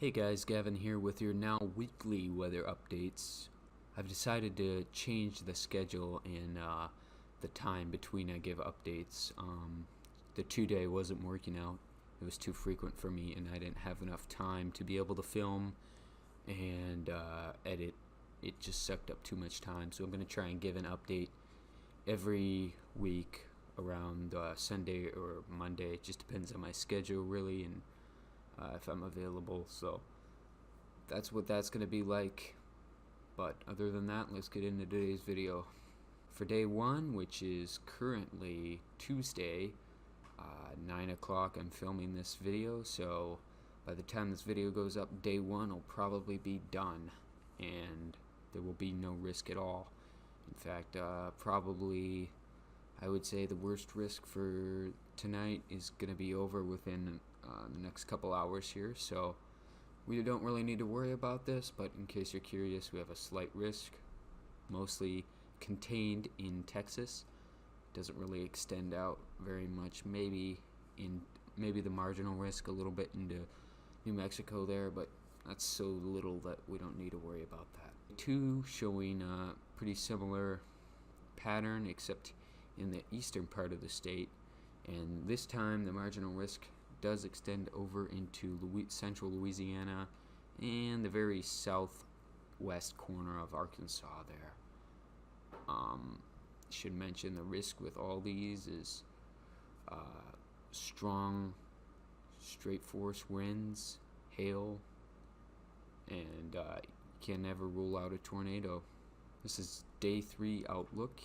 Hey guys, Gavin here with your now weekly weather updates. I've decided to change the schedule and the time between I give updates. The 2-day wasn't working out. It was too frequent for me and I didn't have enough time to be able to film and edit. It just sucked up too much time, so I'm going to try and give an update every week around Sunday or Monday. It just depends on my schedule really and if I'm available. So that's what that's going to be like. But other than that, let's get into today's video. For day one, which is currently Tuesday, 9 o'clock, I'm filming this video. So by the time this video goes up, day one will probably be done and there will be no risk at all. In fact, probably I would say the worst risk for tonight is going to be over within the next couple hours here, so we don't really need to worry about this, but in case you're curious, we have a slight risk, mostly contained in Texas. Doesn't really extend out very much, maybe the marginal risk a little bit into New Mexico there, but that's so little that we don't need to worry about that. Two showing a pretty similar pattern except in the eastern part of the state, and this time the marginal risk does extend over into central Louisiana and the very southwest corner of Arkansas there. Should mention the risk with all these is strong straight force winds, hail, and you can never rule out a tornado. This is day 3 outlook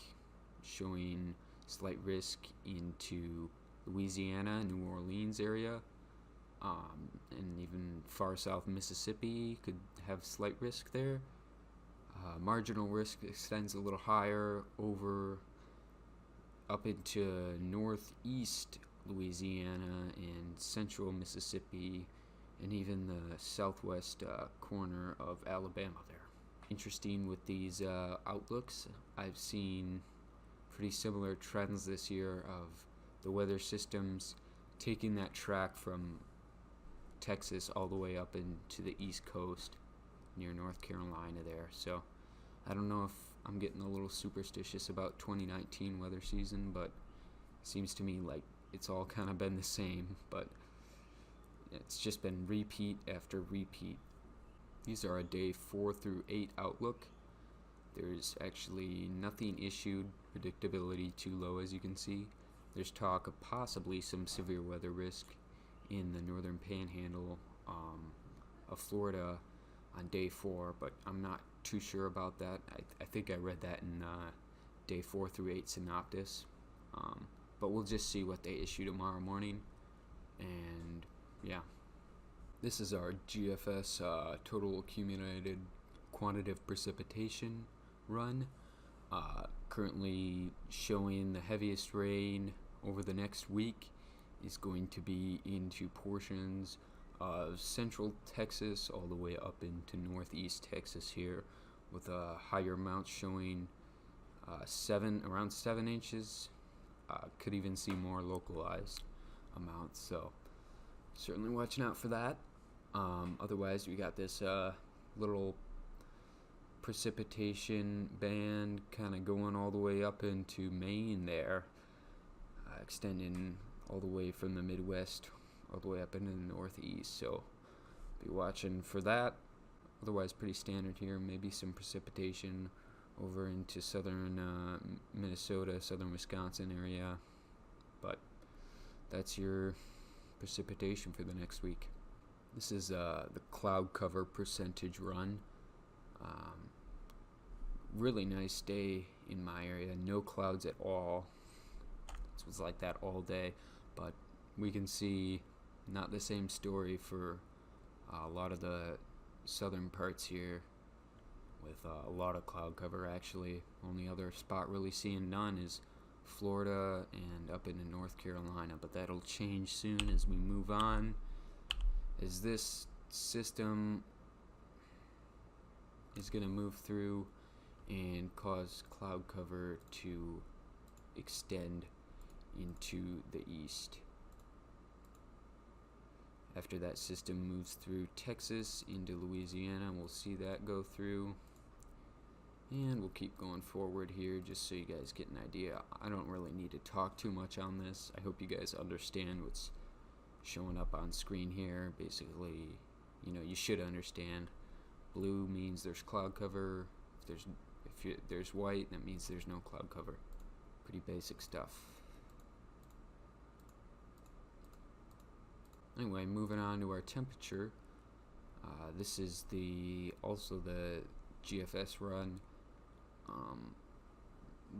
showing slight risk into Louisiana, New Orleans area, and even far south Mississippi could have slight risk there. Marginal risk extends a little higher over up into northeast Louisiana and central Mississippi and even the southwest corner of Alabama there. Interesting with these outlooks, I've seen pretty similar trends this year of the weather systems taking that track from Texas all the way up into the East Coast near North Carolina there. So I don't know if I'm getting a little superstitious about 2019 weather season, but it seems to me like it's all kind of been the same, but it's just been repeat after repeat. These are a day 4 through 8 outlook. There's actually nothing issued, predictability too low as you can see. There's talk of possibly some severe weather risk in the northern panhandle of Florida on day 4, but I'm not too sure about that. I think I read that in day 4 through 8 synopsis, but we'll just see what they issue tomorrow morning. And yeah, this is our GFS total accumulated quantitative precipitation run. Currently showing the heaviest rain over the next week is going to be into portions of central Texas all the way up into northeast Texas here, with higher amounts showing around 7 inches. Could even see more localized amounts, so certainly watching out for that. Otherwise, we got this little precipitation band kind of going all the way up into Maine there, extending all the way from the Midwest all the way up into the Northeast, so be watching for that. Otherwise pretty standard here, maybe some precipitation over into southern Minnesota, southern Wisconsin area, but that's your precipitation for the next week. This is the cloud cover percentage run. Really nice day in my area, no clouds at all. It was like that all day, but we can see not the same story for a lot of the southern parts here, with a lot of cloud cover actually. Only other spot really seeing none is Florida and up into North Carolina, but that'll change soon as we move on, as this system is going to move through and cause cloud cover to extend into the east. After that system moves through Texas into Louisiana, we'll see that go through. And we'll keep going forward here just so you guys get an idea. I don't really need to talk too much on this. I hope you guys understand what's showing up on screen here. Basically, you should understand. Blue means there's cloud cover. If there's white, that means there's no cloud cover. Pretty basic stuff. Anyway, moving on to our temperature. This is also the GFS run.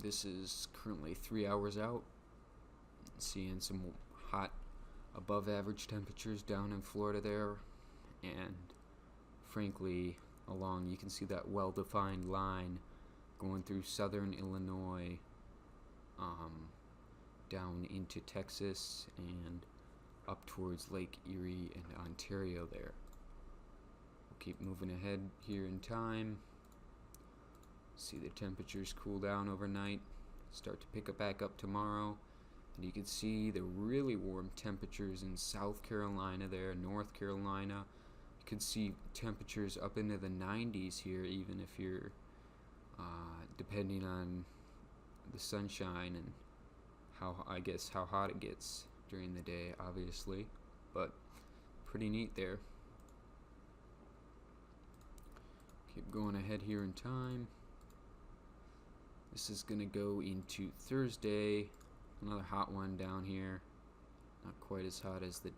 This is currently 3 hours out. Seeing some hot above average temperatures down in Florida there, and frankly you can see that well-defined line going through southern Illinois down into Texas and up towards Lake Erie and Ontario there. We'll keep moving ahead here in time. See the temperatures cool down overnight, start to pick back up tomorrow, and you can see the really warm temperatures in South Carolina there, North Carolina. You can see temperatures up into the 90s here, even if you're depending on the sunshine and how hot it gets during the day, obviously, but pretty neat there. Keep going ahead here in time. This is going to go into Thursday. Another hot one down here. Not quite as hot as the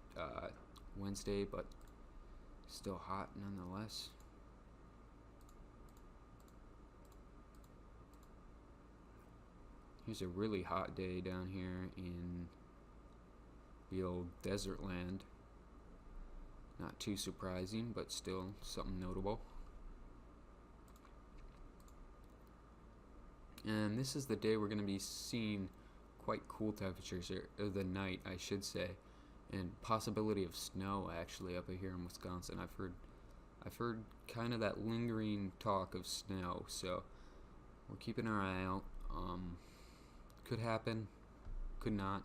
Wednesday, but still hot nonetheless. Here's a really hot day down here in the old desert land. Not too surprising, but still something notable. And this is the day we're going to be seeing quite cool temperatures, or the night I should say, and possibility of snow actually up here in Wisconsin. I've heard kind of that lingering talk of snow, so we're keeping our eye out. Could happen, could not.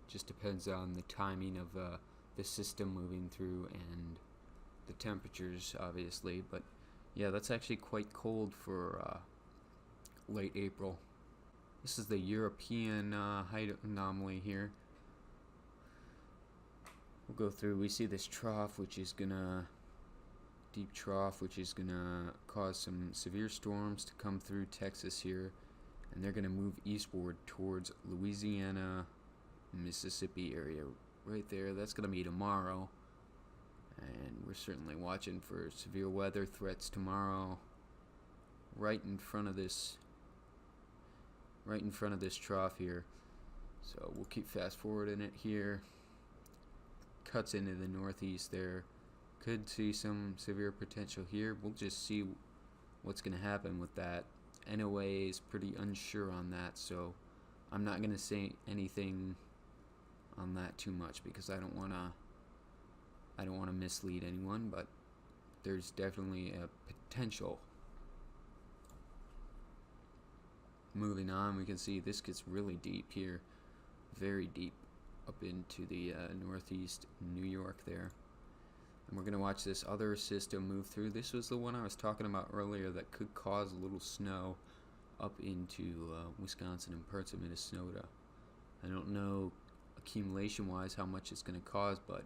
Just depends on the timing of the system moving through and the temperatures, obviously. But yeah, that's actually quite cold for late April. This is the European height anomaly here. We'll go through. We see this trough, deep trough, which is gonna cause some severe storms to come through Texas here, and they're gonna move eastward towards Louisiana, Mississippi area right there. That's gonna be tomorrow, and we're certainly watching for severe weather threats tomorrow. Right in front of this trough here. So we'll keep fast forwarding it here. Cuts into the northeast there. Could see some severe potential here. We'll just see what's going to happen with that. NOAA is pretty unsure on that, so I'm not going to say anything on that too much because I don't want to mislead anyone, but there's definitely a potential. Moving on, we can see this gets really deep here, very deep up into the northeast New York there. And we're going to watch this other system move through. This was the one I was talking about earlier that could cause a little snow up into Wisconsin and parts of Minnesota. I don't know accumulation-wise how much it's going to cause, but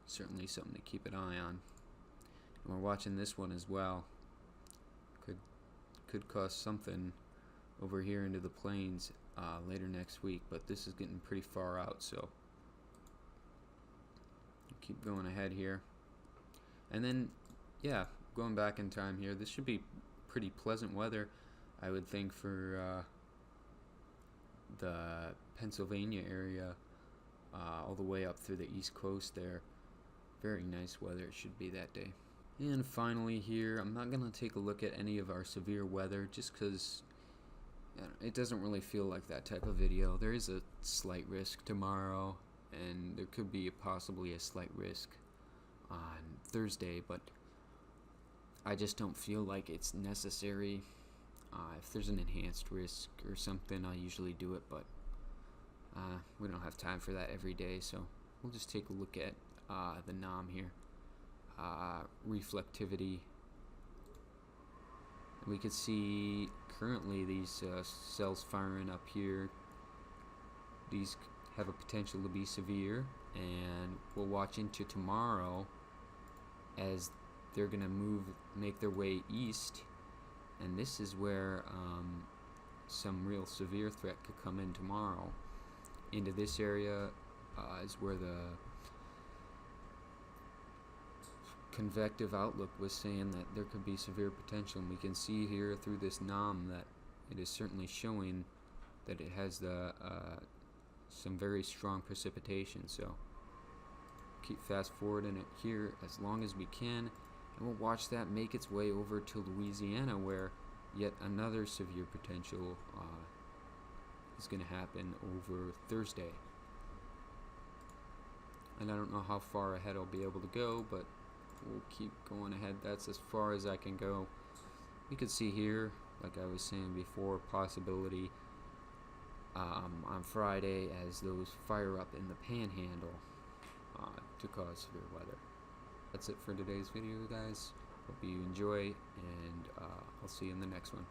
certainly something to keep an eye on. And we're watching this one as well. Could cause something over here into the plains later next week, but this is getting pretty far out, so keep going ahead here. And then, yeah, going back in time here, this should be pretty pleasant weather, I would think, for the Pennsylvania area, all the way up through the East Coast there. Very nice weather it should be that day. And finally here, I'm not going to take a look at any of our severe weather just because it doesn't really feel like that type of video. There is a slight risk tomorrow, and there could be possibly a slight risk on Thursday, but I just don't feel like it's necessary. If there's an enhanced risk or something, I'll usually do it, but we don't have time for that every day, so we'll just take a look at the NOM here. Reflectivity. We could see currently these cells firing up here. These have a potential to be severe, and we'll watch into tomorrow as they're gonna make their way east, and this is where some real severe threat could come in tomorrow. Into this area is where the convective outlook was saying that there could be severe potential, and we can see here through this NOM that it is certainly showing that it has the some very strong precipitation. So keep fast forwarding it here as long as we can, and we'll watch that make its way over to Louisiana, where yet another severe potential is going to happen over Thursday. And I don't know how far ahead I'll be able to go, but we'll keep going ahead. That's as far as I can go. You can see here, like I was saying before, possibility on Friday as those fire up in the panhandle to cause severe weather. That's it for today's video, guys. Hope you enjoy, and I'll see you in the next one.